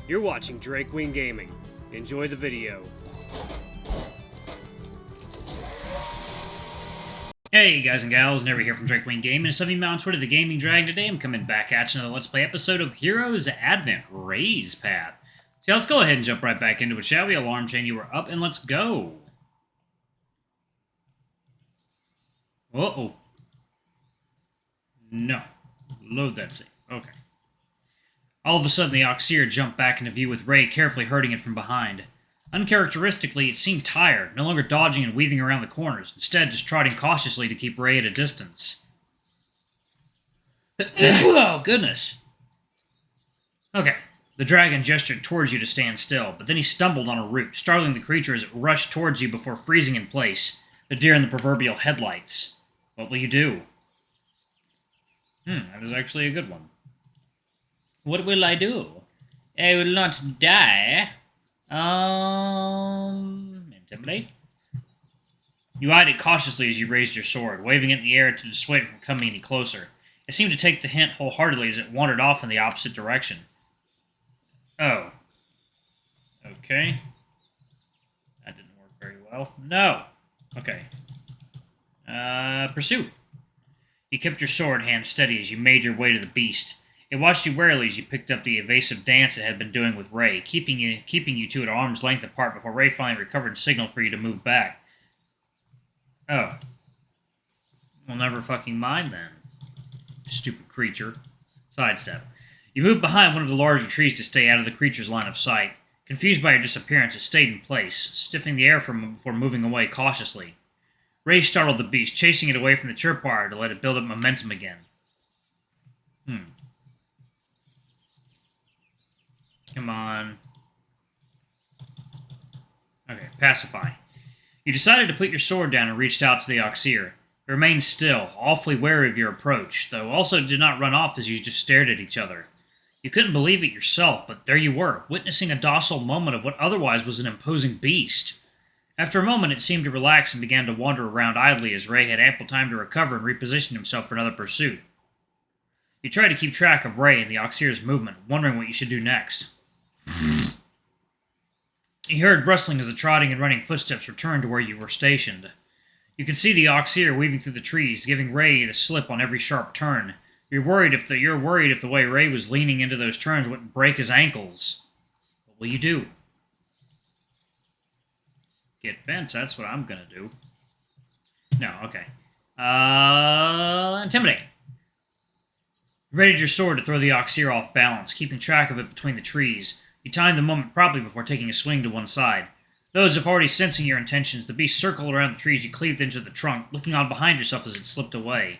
You're watching Drake Wing Gaming. Enjoy the video. Hey guys and gals, Never here from Drake Wing Gaming. It's Sunday on Twitter, the Gaming Dragon. Today I'm coming back at you another Let's Play episode of Heroes Advent Ray's Path. So let's go ahead and jump right back into it, shall we? Alarm chain, you are up, and let's go. Uh-oh. No. Load that save. Okay. All of a sudden, the Oxeer jumped back into view with Ray carefully herding it from behind. Uncharacteristically, it seemed tired, no longer dodging and weaving around the corners, instead just trotting cautiously to keep Ray at a distance. Oh, goodness. Okay. The dragon gestured towards you to stand still, but then he stumbled on a root, startling the creature as it rushed towards you before freezing in place, the deer in the proverbial headlights. What will you do? That is actually a good one. What will I do? I will not die. Intimidate? You eyed it cautiously as you raised your sword, waving it in the air to dissuade it from coming any closer. It seemed to take the hint wholeheartedly as it wandered off in the opposite direction. Oh. Okay. That didn't work very well. No! Okay. Pursue. You kept your sword hand steady as you made your way to the beast. It watched you warily as you picked up the evasive dance it had been doing with Ray, keeping you two at arm's length apart before Ray finally recovered and signaled for you to move back. Oh. Well, never fucking mind then. Stupid creature. Sidestep. You moved behind one of the larger trees to stay out of the creature's line of sight. Confused by your disappearance, it stayed in place, stiffing the air before moving away cautiously. Ray startled the beast, chasing it away from the tripwire to let it build up momentum again. Come on. Okay, pacify. You decided to put your sword down and reached out to the Oxeer. It remained still, awfully wary of your approach, though also did not run off as you just stared at each other. You couldn't believe it yourself, but there you were, witnessing a docile moment of what otherwise was an imposing beast. After a moment, it seemed to relax and began to wander around idly as Ray had ample time to recover and reposition himself for another pursuit. You tried to keep track of Ray and the Oxeer's movement, wondering what you should do next. You heard rustling as the trotting and running footsteps returned to where you were stationed. You could see the Oxeer weaving through the trees, giving Ray the slip on every sharp turn. You're worried if the way Ray was leaning into those turns wouldn't break his ankles. What will you do? Get bent, that's what I'm gonna do. No, okay. Intimidate. You readied your sword to throw the Oxeer off balance, keeping track of it between the trees. You timed the moment properly before taking a swing to one side. Though as if already sensing your intentions, the beast circled around the trees you cleaved into the trunk, looking on behind yourself as it slipped away.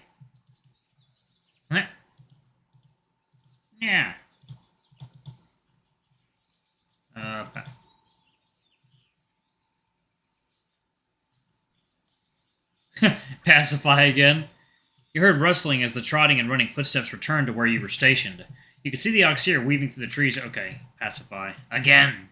Yeah. Pacify again. You heard rustling as the trotting and running footsteps returned to where you were stationed. You could see the Oxeer weaving through the trees. Okay, pacify. Again.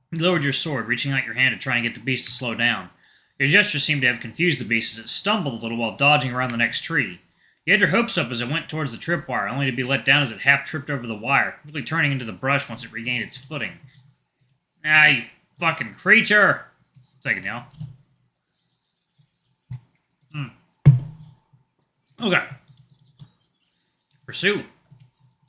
You lowered your sword, reaching out your hand to try and get the beast to slow down. Your gesture seemed to have confused the beast as it stumbled a little while dodging around the next tree. You had your hopes up as it went towards the tripwire, only to be let down as it half tripped over the wire, quickly turning into the brush once it regained its footing. Ah, you fucking creature! Second now. Okay. Pursue.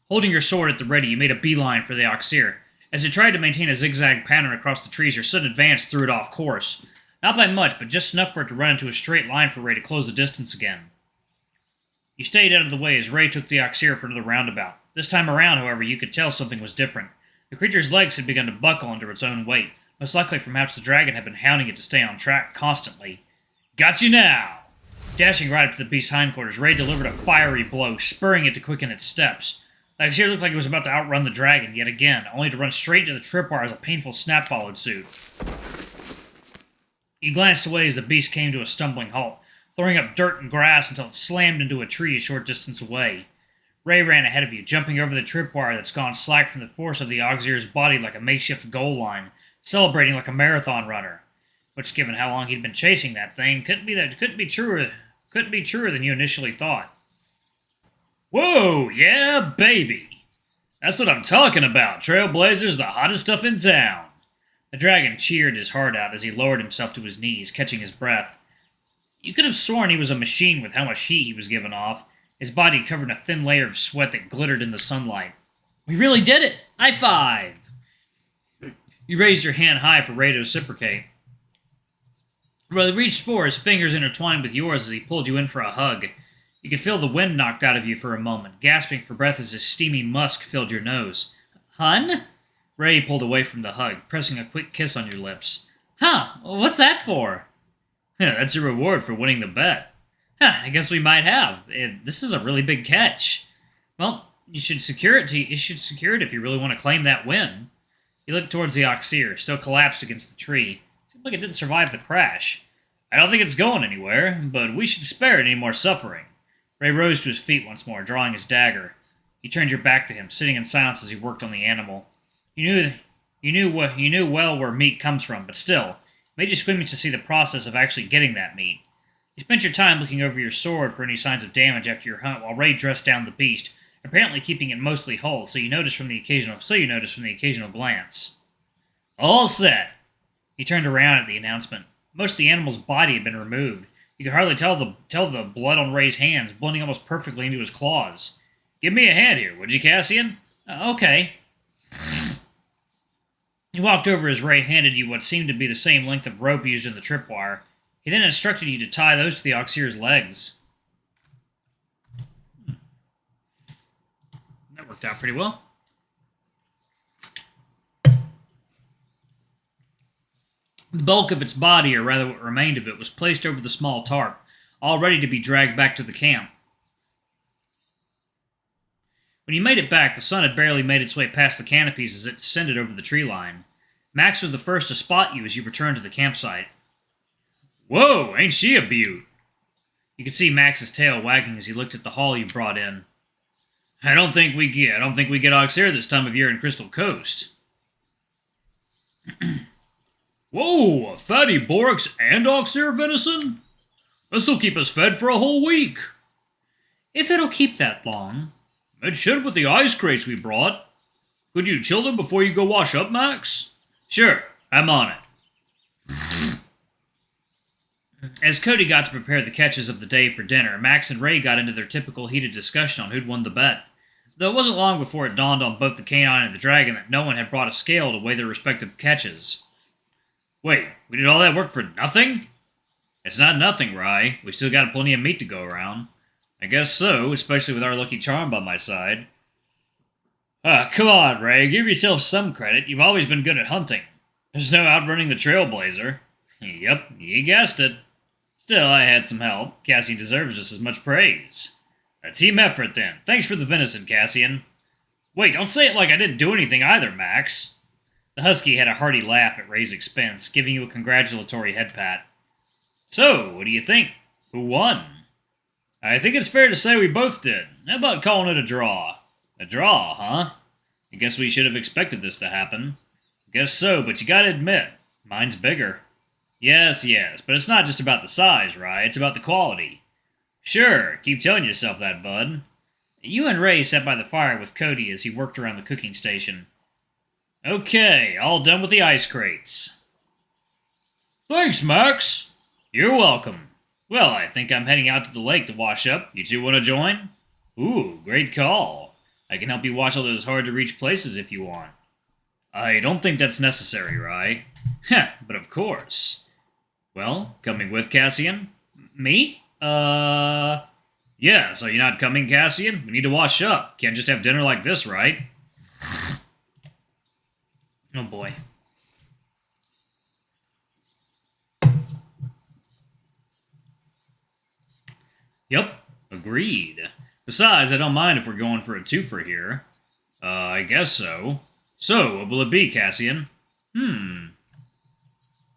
Holding your sword at the ready, you made a beeline for the Oxeer. As it tried to maintain a zigzag pattern across the trees, your sudden advance threw it off course. Not by much, but just enough for it to run into a straight line for Ray to close the distance again. You stayed out of the way as Ray took the Oxeer for another roundabout. This time around, however, you could tell something was different. The creature's legs had begun to buckle under its own weight, most likely from perhaps the dragon had been hounding it to stay on track constantly. Got you now! Dashing right up to the beast's hindquarters, Ray delivered a fiery blow, spurring it to quicken its steps. The Oxeer looked like it was about to outrun the dragon yet again, only to run straight into the tripwire as a painful snap followed suit. You glanced away as the beast came to a stumbling halt, throwing up dirt and grass until it slammed into a tree a short distance away. Ray ran ahead of you, jumping over the tripwire that's gone slack from the force of the Oxeer's body like a makeshift goal line, celebrating like a marathon runner. Which, given how long he'd been chasing that thing, couldn't be truer than you initially thought. Whoa, yeah, baby! That's what I'm talking about. Trailblazers, the hottest stuff in town. The dragon cheered his heart out as he lowered himself to his knees, catching his breath. You could have sworn he was a machine with how much heat he was giving off, his body covered in a thin layer of sweat that glittered in the sunlight. We really did it! High five! You raised your hand high for Ray to reciprocate. Well, he reached for his fingers intertwined with yours as he pulled you in for a hug. You could feel the wind knocked out of you for a moment, gasping for breath as his steamy musk filled your nose. Hun? Ray pulled away from the hug, pressing a quick kiss on your lips. Huh, what's that for? That's your reward for winning the bet. I guess we might have. This is a really big catch. Well, you should secure it if you really want to claim that win. He looked towards the Oxeer, still collapsed against the tree. Seemed like it didn't survive the crash. I don't think it's going anywhere, but we should spare it any more suffering. Ray rose to his feet once more, drawing his dagger. You turned your back to him, sitting in silence as he worked on the animal. You knew well where meat comes from, but still, it made you squeamish to see the process of actually getting that meat. You spent your time looking over your sword for any signs of damage after your hunt, while Ray dressed down the beast, apparently keeping it mostly whole, so you noticed from the occasional glance. All set. He turned around at the announcement. Most of the animal's body had been removed. You could hardly tell the blood on Ray's hands, blending almost perfectly into his claws. Give me a hand here, would you, Cassian? Okay. He walked over as Ray handed you what seemed to be the same length of rope used in the tripwire. He then instructed you to tie those to the Oxeer's legs. That worked out pretty well. The bulk of its body, or rather what remained of it, was placed over the small tarp, all ready to be dragged back to the camp. When you made it back, the sun had barely made its way past the canopies as it descended over the tree line. Max was the first to spot you as you returned to the campsite. Whoa, ain't she a beaut? You could see Max's tail wagging as he looked at the haul you brought in. I don't think we get Oxeer this time of year in Crystal Coast. Whoa, fatty Borax and Oxeer venison? This'll keep us fed for a whole week. If it'll keep that long. It should with the ice crates we brought. Could you chill them before you go wash up, Max? Sure, I'm on it. As Cody got to prepare the catches of the day for dinner, Max and Ray got into their typical heated discussion on who'd won the bet. Though it wasn't long before it dawned on both the canine and the dragon that no one had brought a scale to weigh their respective catches. Wait, we did all that work for nothing? It's not nothing, Rye. We still got plenty of meat to go around. I guess so, especially with our lucky charm by my side. Come on, Ray, give yourself some credit. You've always been good at hunting. There's no outrunning the Trailblazer. Yep, you guessed it. Still, I had some help. Cassian deserves just as much praise. A team effort, then. Thanks for the venison, Cassian. Wait, don't say it like I didn't do anything either, Max. The husky had a hearty laugh at Ray's expense, giving you a congratulatory head pat. So, what do you think? Who won? I think it's fair to say we both did. How about calling it a draw? A draw, huh? I guess we should have expected this to happen. Guess so, but you gotta admit, mine's bigger. Yes, but it's not just about the size, right? It's about the quality. Sure, keep telling yourself that, bud. You and Ray sat by the fire with Cody as he worked around the cooking station. Okay, all done with the ice crates. Thanks, Max. You're welcome. Well, I think I'm heading out to the lake to wash up. You two want to join? Ooh, great call. I can help you watch all those hard-to-reach places if you want. I don't think that's necessary, Rye. Heh, but of course. Well, coming with Cassian? Me? Yeah, so you're not coming, Cassian? We need to wash up. Can't just have dinner like this, right? Oh boy. Yep, agreed. Besides, I don't mind if we're going for a twofer here. I guess so. So, what will it be, Cassian? Join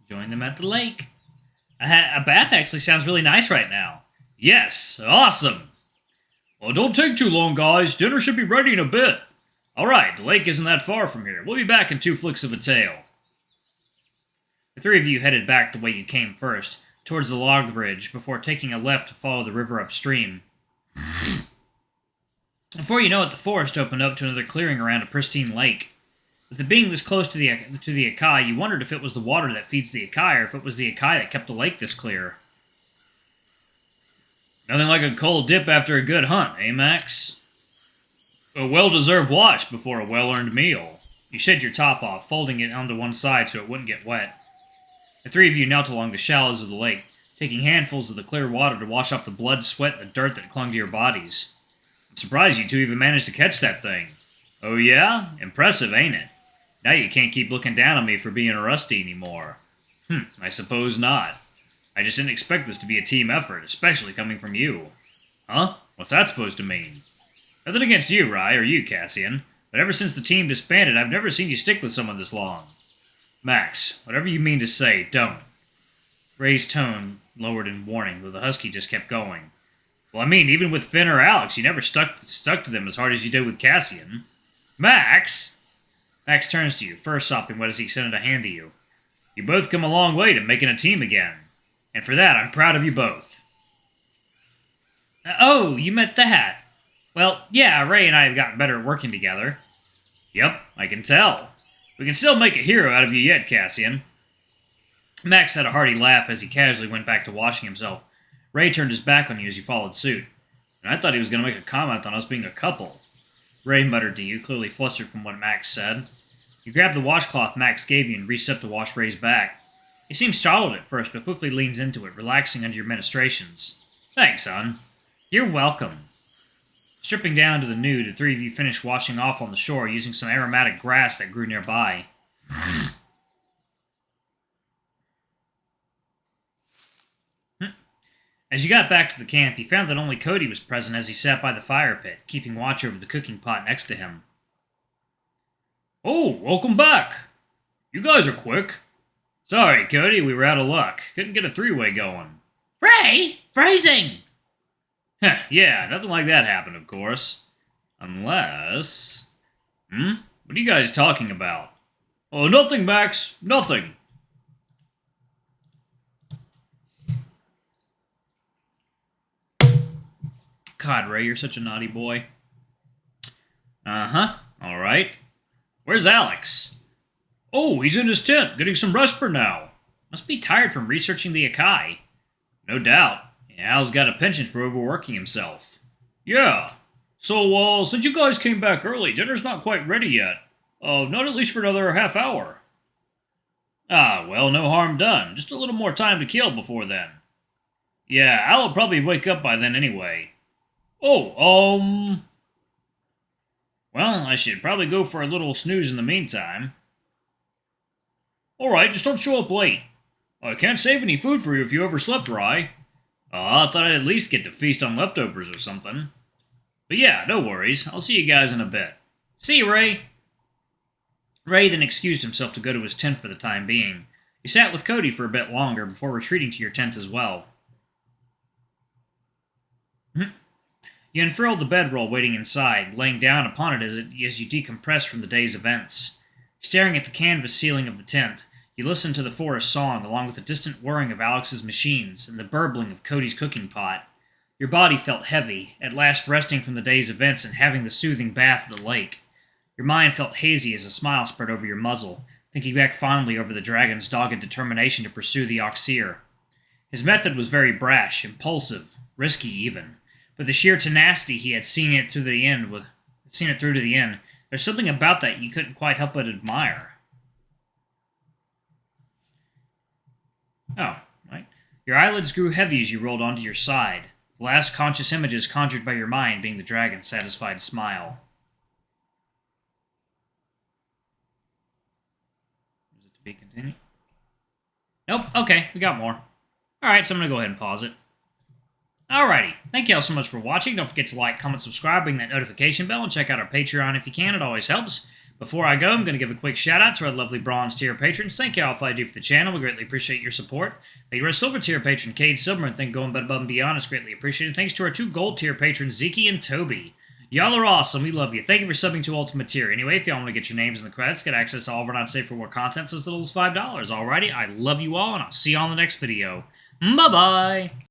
them at the lake. A bath actually sounds really nice right now. Yes, awesome. Well, don't take too long, guys. Dinner should be ready in a bit. Alright, the lake isn't that far from here. We'll be back in 2 flicks of a tail. The three of you headed back the way you came first, towards the log bridge, before taking a left to follow the river upstream. Before you know it, the forest opened up to another clearing around a pristine lake. With it being this close to the Akai, you wondered if it was the water that feeds the Akai, or if it was the Akai that kept the lake this clear. Nothing like a cold dip after a good hunt, eh, Max? A well-deserved wash before a well-earned meal. You shed your top off, folding it onto one side so it wouldn't get wet. The three of you knelt along the shallows of the lake, taking handfuls of the clear water to wash off the blood, sweat, and the dirt that clung to your bodies. I'm surprised you two even managed to catch that thing. Oh yeah? Impressive, ain't it? Now you can't keep looking down on me for being rusty anymore. I suppose not. I just didn't expect this to be a team effort, especially coming from you. Huh? What's that supposed to mean? Nothing against you, Rye, or you, Cassian, but ever since the team disbanded, I've never seen you stick with someone this long. Max, whatever you mean to say, don't. Ray's tone lowered in warning, though the husky just kept going. Well, I mean, even with Finn or Alex, you never stuck to them as hard as you did with Cassian. Max! Max turns to you, first sopping wet as he extended a hand to you. You both come a long way to making a team again. And for that, I'm proud of you both. Oh, you meant that. Well, yeah, Ray and I have gotten better at working together. Yep, I can tell. We can still make a hero out of you yet, Cassian. Max had a hearty laugh as he casually went back to washing himself. Ray turned his back on you as you followed suit. And I thought he was going to make a comment on us being a couple. Ray muttered to you, clearly flustered from what Max said. You grabbed the washcloth Max gave you and reached up to wash Ray's back. He seemed startled at first, but quickly leans into it, relaxing under your ministrations. Thanks, son. You're welcome. Stripping down to the nude, the three of you finished washing off on the shore using some aromatic grass that grew nearby. As you got back to the camp, you found that only Cody was present as he sat by the fire pit, keeping watch over the cooking pot next to him. Oh, welcome back. You guys are quick. Sorry, Cody, we were out of luck. Couldn't get a three-way going. Ray! Phrasing! Yeah, nothing like that happened, of course. Unless... What are you guys talking about? Oh, nothing, Max. Nothing. God, Ray, you're such a naughty boy. Uh-huh. All right. Where's Alex? Oh, he's in his tent, getting some rest for now. Must be tired from researching the Akai. No doubt. Al's got a penchant for overworking himself. Yeah. So, since you guys came back early, dinner's not quite ready yet. Not at least for another half hour. Ah, well, no harm done. Just a little more time to kill before then. Yeah, Al'll probably wake up by then anyway. Oh, well, I should probably go for a little snooze in the meantime. Alright, just don't show up late. I can't save any food for you if you overslept, Rye. I thought I'd at least get to feast on leftovers or something. But yeah, no worries. I'll see you guys in a bit. See you, Ray. Ray then excused himself to go to his tent for the time being. He sat with Cody for a bit longer before retreating to your tent as well. You unfurled the bedroll waiting inside, laying down upon it as you decompressed from the day's events. Staring at the canvas ceiling of the tent, you listened to the forest song along with the distant whirring of Alex's machines and the burbling of Cody's cooking pot. Your body felt heavy, at last resting from the day's events and having the soothing bath of the lake. Your mind felt hazy as a smile spread over your muzzle, thinking back fondly over the dragon's dogged determination to pursue the Oxeer. His method was very brash, impulsive, risky even, but the sheer tenacity he had seen it through to the end. There's something about that you couldn't quite help but admire. Oh, right. Your eyelids grew heavy as you rolled onto your side, the last conscious images conjured by your mind being the dragon's satisfied smile. Is it to be continued? Nope, okay, we got more. Alright, so I'm going to go ahead and pause it. Alrighty, thank you all so much for watching. Don't forget to like, comment, subscribe, ring that notification bell, and check out our Patreon if you can. It always helps. Before I go, I'm going to give a quick shout out to our lovely bronze tier patrons. Thank you all for all you do for the channel. We greatly appreciate your support. Thank you to our silver tier patron, Cade Silver, and thank going above and beyond. It's greatly appreciated. Thanks to our two gold tier patrons, Zeke and Toby. Y'all are awesome. We love you. Thank you for subbing to Ultimate Tier. Anyway, if y'all want to get your names in the credits, get access to all of our not safe for work contents as little as $5. Alrighty, I love you all, and I'll see you all in the next video. Bye-bye!